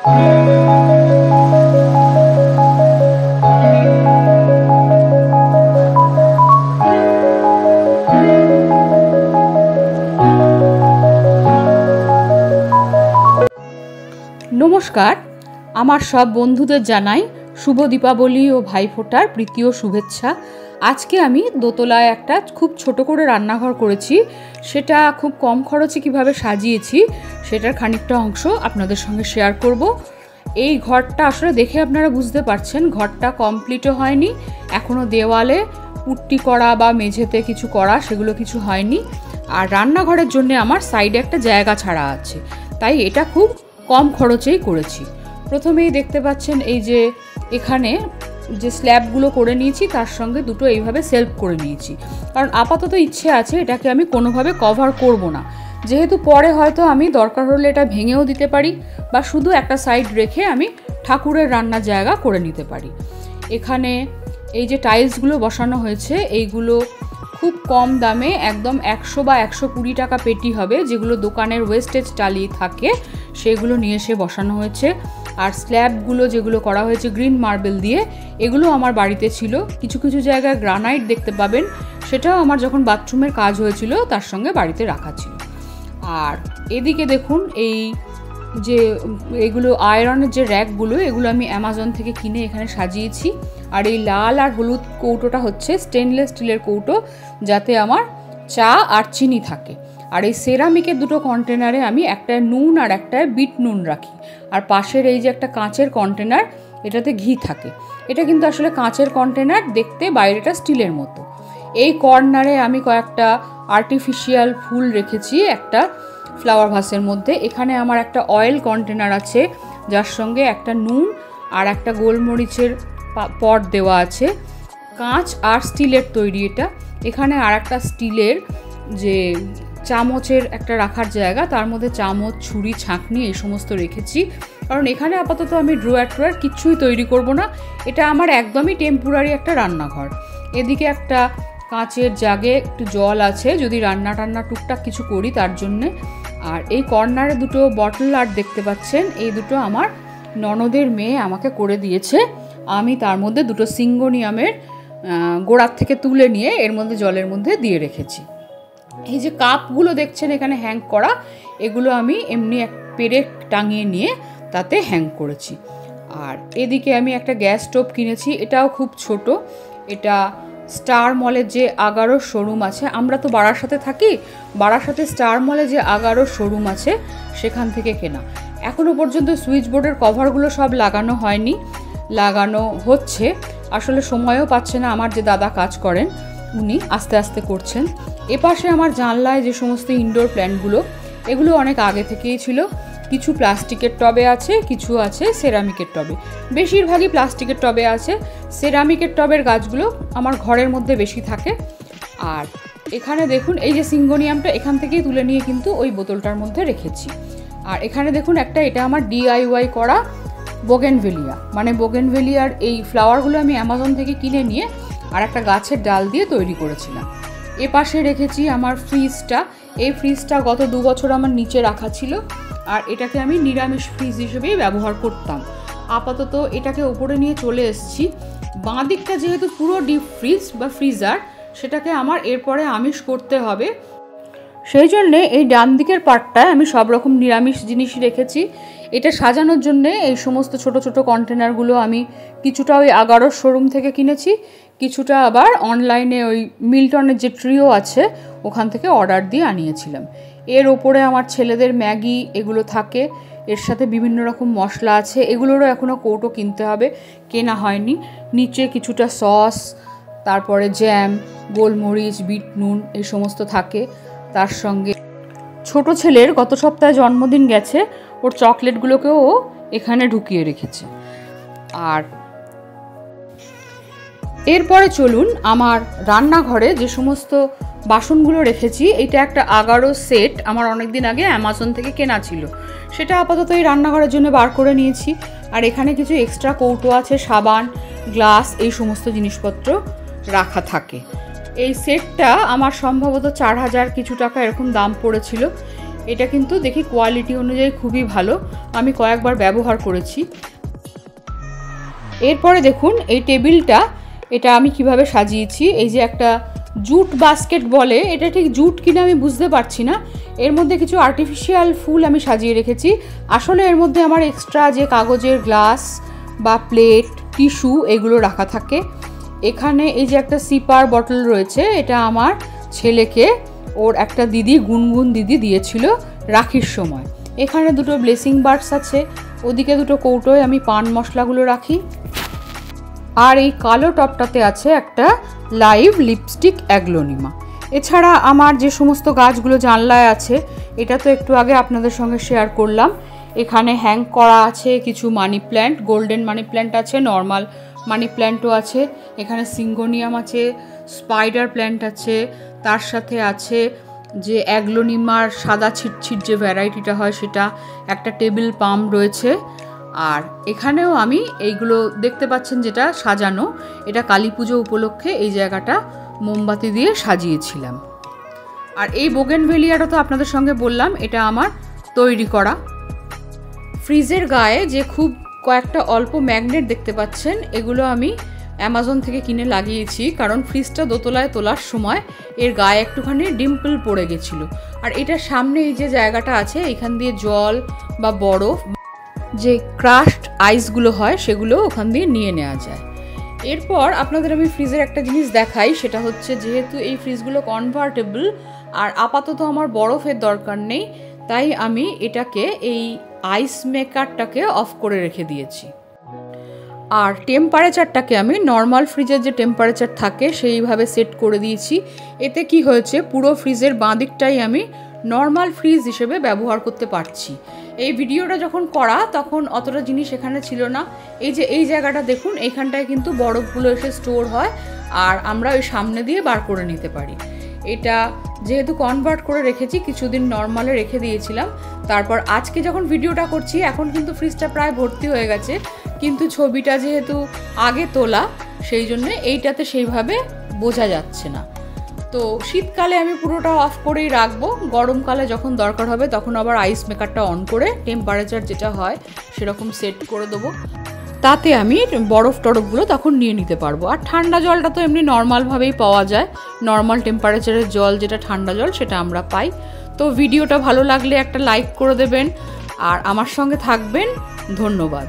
নমস্কার, আমার সব বন্ধুদের জানাই শুভ দীপাবলি ও ভাইফোঁটার প্রীতি ও শুভেচ্ছা। আজকে আমি দোতলায় একটা খুব ছোট করে রান্নাঘর করেছি, সেটা খুব কম খরচে কিভাবে সাজিয়েছি সেটার খানিকটা অংশ আপনাদের সঙ্গে শেয়ার করব। এই ঘরটা আসলে দেখে আপনারা বুঝতে পারছেন ঘরটা কমপ্লিটও হয়নি, এখনও দেওয়ালে পুট্টি করা বা মেঝেতে কিছু করা সেগুলো কিছু হয়নি। আর রান্নাঘরের জন্য আমার সাইডে একটা জায়গা ছাড়া আছে, তাই এটা খুব কম খরচেই করেছি। প্রথমেই দেখতে পাচ্ছেন এই যে এখানে যে স্ল্যাবগুলো করে নিয়েছি তার সঙ্গে দুটো এইভাবে সেলফ করে নিয়েছি, কারণ আপাতত ইচ্ছে আছে এটাকে আমি কোনোভাবে কভার করব না, যেহেতু পরে হয়তো আমি দরকার হলে এটা ভেঙেও দিতে পারি বা শুধু একটা সাইড রেখে আমি ঠাকুরের রান্নার জায়গা করে নিতে পারি। এখানে এই যে টাইলসগুলো বসানো হয়েছে এইগুলো খুব কম দামে, একদম 100 বা 120 টাকা পেটি হবে, যেগুলো দোকানের ওয়েস্টেজ টালি থাকে সেগুলো নিয়ে এসে বসানো হয়েছে। আর স্ল্যাবগুলো যেগুলো করা হয়েছে গ্রিন মার্বেল দিয়ে, এগুলো আমার বাড়িতে ছিল। কিছু কিছু জায়গায় গ্রানাইট দেখতে পাবেন, সেটাও আমার যখন বাথরুমের কাজ হয়েছিল তার সঙ্গে বাড়িতে রাখা ছিল। আর এদিকে দেখুন এই যে এগুলো আয়রনের যে র্যাকগুলো, এগুলো আমি অ্যামাজন থেকে কিনে এখানে সাজিয়েছি। আর এই লাল আর হলুদ কৌটোটা হচ্ছে স্টেনলেস স্টিলের কৌটো, যাতে আমার চা আর চিনি থাকে। আর এই সেরামিকের দুটো কন্টেনারে আমি একটা নুন আর একটা বিট নুন রাখি। আর পাশের এই যে একটা কাঁচের কন্টেনার, এটাতে ঘি থাকে। এটা কিন্তু আসলে কাঁচের কন্টেনার, দেখতে বাইরেটা স্টিলের মতো। এই কর্নারে আমি কয়েকটা আর্টিফিশিয়াল ফুল রেখেছি একটা ফ্লাওয়ার ভাসের মধ্যে। এখানে আমার একটা অয়েল কন্টেনার আছে, যার সঙ্গে একটা নুন আর একটা গোলমরিচের পট দেওয়া আছে। কাঁচ আর স্টিলের তৈরি এটা। এখানে আর একটা স্টিলের যে চামচের একটা রাখার জায়গা, তার মধ্যে চামচ, ছুরি, ছাঁকনি এই সমস্ত রেখেছি, কারণ এখানে আপাতত আমি ড্রয়ার কিচ্ছুই তৈরি করব না। এটা আমার একদমই টেম্পোরারি একটা রান্নাঘর। এদিকে একটা কাঁচের জাগে একটু জল আছে, যদি রান্না টান্না টুকটাক কিছু করি তার জন্যে। আর এই কর্নারে দুটো বটল আর্ট দেখতে পাচ্ছেন, এই দুটো আমার ননদের মেয়ে আমাকে করে দিয়েছে। আমি তার মধ্যে দুটো সিঙ্গোনিয়ামের গোড়ার থেকে তুলে নিয়ে এর মধ্যে জলের মধ্যে দিয়ে রেখেছি। এই যে কাপগুলো দেখছেন এখানে হ্যাং করা, এগুলো আমি এমনি এক পেরেক টাঙিয়ে নিয়ে তাতে হ্যাং করেছি। আর এদিকে আমি একটা গ্যাস স্টোভ কিনেছি, এটাও খুব ছোট। এটা স্টার মলের যে আগারোর শোরুম আছে, আমরা তো বারাসাতে থাকি, বারাসাতে স্টার মলে যে আগারোর শোরুম আছে সেখান থেকে কেনা। এখনও পর্যন্ত সুইচ বোর্ডের কভারগুলো সব লাগানো হয়নি, লাগানো হচ্ছে। আসলে সময়ও পাচ্ছে না আমার যে দাদা কাজ করেন, উনি আস্তে আস্তে করছেন। এপাশে আমার জানলায় যে সমস্ত ইনডোর প্ল্যান্টগুলো, এগুলো অনেক আগে থেকেই ছিল। কিছু প্লাস্টিকের টবে আছে, কিছু আছে সেরামিকের টবে। বেশিরভাগই প্লাস্টিকের টবে আছে, সেরামিকের টবের গাছগুলো আমার ঘরের মধ্যে বেশি থাকে। আর এখানে দেখুন এই যে সিঙ্গোনিয়ামটা এখান থেকেই তুলে নিয়ে কিন্তু ওই বোতলটার মধ্যে রেখেছি। আর এখানে দেখুন একটা, এটা আমার DIY করা বোগেনভেলিয়া, মানে বোগেনভেলিয়ার এই ফ্লাওয়ারগুলো আমি অ্যামাজন থেকে কিনে নিয়ে আর একটা গাছের ডাল দিয়ে তৈরি করেছিলাম। এ পাশে রেখেছি আমার ফ্রিজটা। এই ফ্রিজটা গত 2 বছর আমার নিচে রাখা ছিল, আর এটাকে আমি নিরামিষ ফ্রিজ হিসেবেই ব্যবহার করতাম। আপাতত এটাকে উপরে নিয়ে চলে এসেছি। বাঁ দিকটা যেহেতু পুরো ডিপ ফ্রিজ বা ফ্রিজার, সেটাকে আমার এরপরে আমিষ করতে হবে, সেই জন্যে এই ডান দিকের পার্টটায় আমি সব রকম নিরামিষ জিনিসই রেখেছি। এটা সাজানোর জন্যে এই সমস্ত ছোট ছোট কন্টেনারগুলো আমি কিছুটা ওই আগারোর শোরুম থেকে কিনেছি, কিছুটা আবার অনলাইনে ওই মিল্টনের যে ট্রিও আছে ওখান থেকে অর্ডার দিয়ে আনিয়েছিলাম। এর ওপরে আমার ছেলেদের ম্যাগি এগুলো থাকে, এর সাথে বিভিন্ন রকম মশলা আছে, এগুলোরও এখনও কৌটো কিনতে হবে, কেনা হয়নি। নিচে কিছুটা সস, তারপরে জ্যাম, গোলমরিচ, বিট নুন এই সমস্ত থাকে। তার সঙ্গে ছোট ছেলের গত সপ্তাহে জন্মদিন গেছে, ওর চকলেটগুলোকেও এখানে ঢুকিয়ে রেখেছে। আর এরপরে চলুন আমার রান্নাঘরে যে সমস্ত বাসনগুলো রেখেছি। এটা একটা আগারো সেট, আমার অনেক দিন আগে অ্যামাজন থেকে কেনা ছিল, সেটা আপাতত এই রান্নাঘরের জন্য বার করে নিয়েছি। আর এখানে কিছু এক্সট্রা কৌটো আছে, সাবান, গ্লাস এই সমস্ত জিনিসপত্র রাখা থাকে। এই সেটটা আমার সম্ভবত 4000 কিছু টাকা এরকম দাম পড়েছিল। এটা কিন্তু দেখি কোয়ালিটি অনুযায়ী খুবই ভালো, আমি কয়েকবার ব্যবহার করেছি। এরপরে দেখুন এই টেবিলটা, এটা আমি কিভাবে সাজিয়েছি। এই যে একটা জুট বাস্কেট বলে, এটা ঠিক জুট কিনা আমি বুঝতে পারছি না, এর মধ্যে কিছু আর্টিফিশিয়াল ফুল আমি সাজিয়ে রেখেছি। আসলে এর মধ্যে আমার এক্সট্রা যে কাগজের গ্লাস বা প্লেট, টিস্যু এগুলো রাখা থাকে। এখানে এই যে একটা সিপার বটল রয়েছে, এটা আমার ছেলেকে ওর একটা দিদি, গুনগুন দিদি দিয়েছিল রাখির সময়। এখানে দুটো ব্লেসিং বার্ডস আছে, ওদিকে দুটো কৌটোয় আমি পান মশলাগুলো রাখি। আর এই কালো টপটাতে আছে একটা লাইভ লিপস্টিক অ্যাগ্লোনিমা। এছাড়া আমার যে সমস্ত গাছগুলো জানলায় আছে, এটা তো একটু আগে আপনাদের সঙ্গে শেয়ার করলাম। এখানে হ্যাং করা আছে কিছু money plant, golden money plant আছে, নর্মাল মানি প্ল্যান্টও আছে, এখানে সিঙ্গোনিয়াম আছে, স্পাইডার প্ল্যান্ট আছে, তার সাথে আছে যে অ্যাগ্লোনিমার সাদা ছিটছিট যে ভ্যারাইটিটা হয় সেটা, একটা টেবিল পাম রয়েছে। আর এখানেও আমি এইগুলো দেখতে পাচ্ছেন যেটা সাজানো, এটা কালী পুজো উপলক্ষে এই জায়গাটা মোমবাতি দিয়ে সাজিয়েছিলাম। আর এই বোগেনভেলিয়াটা তো আপনাদের সঙ্গে বললাম, এটা আমার তৈরি করা। ফ্রিজের গায়ে যে খুব কয়েকটা অল্প ম্যাগনেট দেখতে পাচ্ছেন, এগুলো আমি অ্যামাজন থেকে কিনে লাগিয়েছি, কারণ ফ্রিজটা দোতলায় তোলার সময় এর গায়ে একটুখানি ডিম্পল পড়ে গেছিলো। আর এটার সামনে এই যে জায়গাটা আছে, এখান দিয়ে জল বা বরফ, যে ক্রাশড আইসগুলো হয় সেগুলো ওখান দিয়ে নিয়ে নেওয়া যায়। এরপর আপনাদের আমি ফ্রিজের একটা জিনিস দেখাই, সেটা হচ্ছে যেহেতু এই ফ্রিজগুলো কনভার্টেবল আর আপাতত আমার বরফের দরকার নেই, তাই আমি এটাকে এই আইস মেকারটাকে অফ করে রেখে দিয়েছি। আর টেম্পারেচারটাকে আমি নর্মাল ফ্রিজের যে টেম্পারেচার থাকে সেইভাবে সেট করে দিয়েছি। এতে কি হয়েছে, পুরো ফ্রিজের বাঁ দিকটাই আমি নর্মাল ফ্রিজ হিসেবে ব্যবহার করতে পারছি। এই ভিডিওটা যখন করা তখন অতটা জিনিস এখানে ছিল না। এই যে এই জায়গাটা দেখুন, এইখানটায় কিন্তু বরফগুলো এসে স্টোর হয় আর আমরা ওই সামনে দিয়ে বার করে নিতে পারি। এটা যেহেতু কনভার্ট করে রেখেছি, কিছুদিন নর্মালে রেখে দিয়েছিলাম, তারপর আজকে যখন ভিডিওটা করছি এখন কিন্তু ফ্রিজটা প্রায় ভর্তি হয়ে গেছে, কিন্তু ছবিটা যেহেতু আগে তোলা সেই জন্য এইটাতে সেইভাবে বোঝা যাচ্ছে না। তো শীতকালে আমি পুরোটা অফ করেই রাখবো, গরমকালে যখন দরকার হবে তখন আবার আইস মেকারটা অন করে টেম্পারেচার যেটা হয় সেরকম সেট করে দেবো, তাতে আমি বরফ টরফগুলো তখন নিয়ে নিতে পারবো। আর ঠান্ডা জলটা তো এমনি নর্মালভাবেই পাওয়া যায়, নর্মাল টেম্পারেচারের জল যেটা ঠান্ডা জল সেটা আমরা পাই। তো ভিডিওটা ভালো লাগলে একটা লাইক করে দেবেন আর আমার সঙ্গে থাকবেন। ধন্যবাদ।